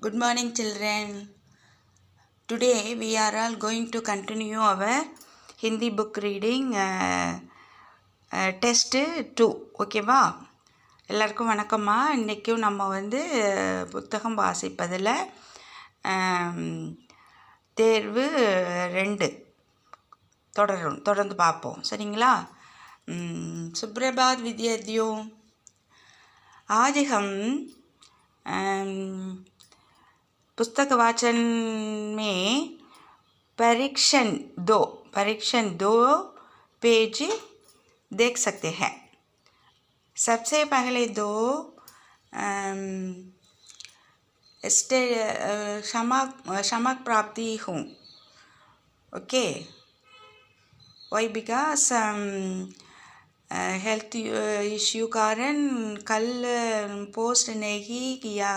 Good morning, children. Today we are all going to continue our Hindi book reading test 2. ஓகேவா? எல்லாருக்கும் வணக்கம்மா. இன்றைக்கும் நம்ம புத்தகம் வாசிப்பதில் தேர்வு 2 தொடர்ந்து பார்ப்போம். சரிங்களா? सुप्रभात विद्यार्थियों, आज हम पुस्तक वाचन में परीक्षण 2 पेज देख सकते हैं। सबसे पहले दो क्षमा प्राप्ति हूँ। Okay, why because health issue कारण कल पोस्ट नहीं किया